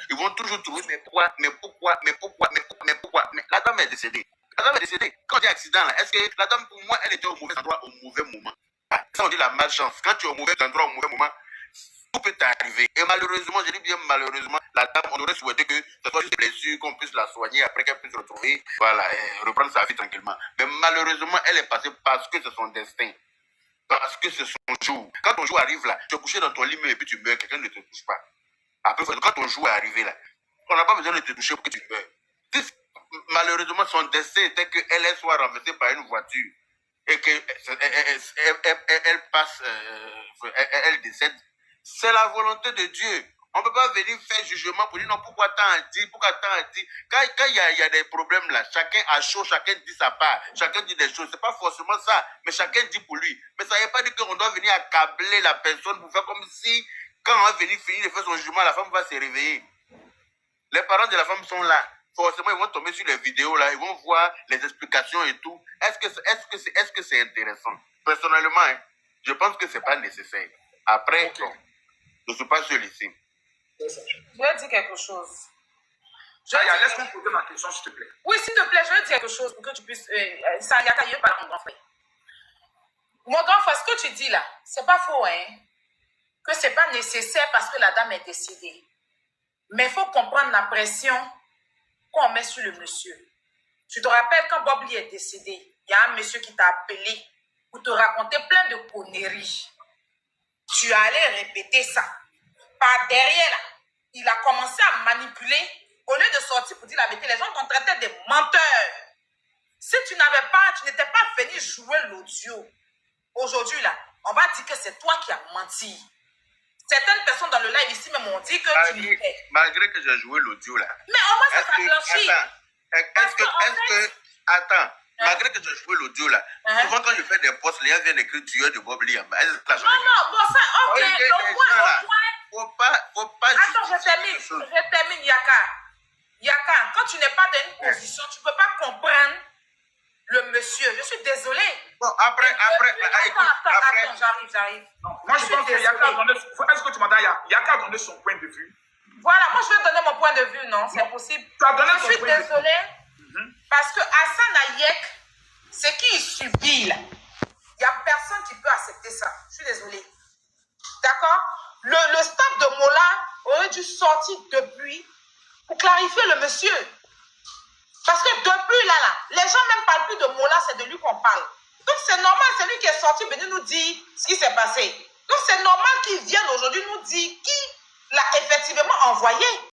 Ils vont toujours trouver, mais pourquoi, mais la dame est décédée. La dame est décédée. Quand il y a accident, est-ce que la dame, pour moi, elle était au mauvais endroit, au mauvais moment? Ça, on dit la malchance. Quand tu es au mauvais endroit, au mauvais moment, tout peut t'arriver. Et malheureusement, je dis bien malheureusement, la dame, on aurait souhaité que ce soit juste des blessures, qu'on puisse la soigner après qu'elle puisse retrouver, voilà, reprendre sa vie tranquillement. Mais malheureusement, elle est passée parce que c'est son destin. Parce que c'est son jour. Quand ton jour arrive là, tu es couché dans ton lit et puis tu meurs, quelqu'un ne te touche pas. Après, quand ton jour est arrivé là, on n'a pas besoin de te toucher pour que tu meurs. Malheureusement, son destin était qu'elle soit renversée par une voiture et qu'elle passe, elle décède. C'est la volonté de Dieu. On ne peut pas venir faire jugement pour dire non, pourquoi tant dit, pourquoi tant dit. Quand il y a des problèmes là, chacun a chaud, chacun dit sa part, chacun dit des choses. Ce n'est pas forcément ça, mais chacun dit pour lui. Mais ça ne veut pas dire qu'on doit venir accabler la personne pour faire comme si, quand on va venir finir de faire son jugement, la femme va se réveiller. Les parents de la femme sont là. Forcément, ils vont tomber sur les vidéos là, ils vont voir les explications et tout. Est-ce que c'est intéressant? Personnellement, hein, je pense que ce n'est pas nécessaire. Après, okay. Bon, je ne suis pas seul ici. Je vais dire quelque chose. Laisse-moi poser ma question, s'il te plaît. Oui, s'il te plaît, je vais dire quelque chose pour que tu puisses... ça y a pas mon grand frère. Mon grand frère, ce que tu dis là, c'est pas faux, hein? Que c'est pas nécessaire parce que la dame est décédée. Mais il faut comprendre la pression qu'on met sur le monsieur. Tu te rappelles quand Bob Lee est décédé, il y a un monsieur qui t'a appelé pour te raconter plein de conneries. Tu allais répéter ça. Par derrière, là, il a commencé à manipuler. Au lieu de sortir pour dire la vérité, les gens t'ont traité de menteurs. Si tu n'étais pas venu jouer l'audio, aujourd'hui, là, on va dire que c'est toi qui as menti. Certaines personnes dans le live ici même ont dit que tu l'étais. Malgré que j'ai joué l'audio, là. Mais au moins, ça t'a blanchi. Attends. Malgré que j'ai joué l'audio là, souvent quand je fais des posts, les gens viennent écrire tueur de Bob Lee. Non, bon ça, ok, faut pas attends, je termine, Yaka, quand tu n'es pas dans une position, tu ne peux pas comprendre le monsieur. Je suis désolée. Bon, après. Attends, j'arrive. Moi, je pense que Yaka a donné... Est-ce que tu m'entends? Yaka a donné son point de vue. Voilà, moi je vais donner mon point de vue, non? C'est possible. Tu as donné ton point de vue. Je suis désolée. Parce que Hassan Ayek, ce qu'il subit là, il n'y a personne qui peut accepter ça. Je suis désolée. D'accord? Le staff de Mola aurait dû sortir depuis pour clarifier le monsieur. Parce que depuis là, les gens même parlent plus de Mola, c'est de lui qu'on parle. Donc c'est normal, c'est lui qui est sorti venu nous dire ce qui s'est passé. Donc c'est normal qu'il vienne aujourd'hui nous dire qui l'a effectivement envoyé.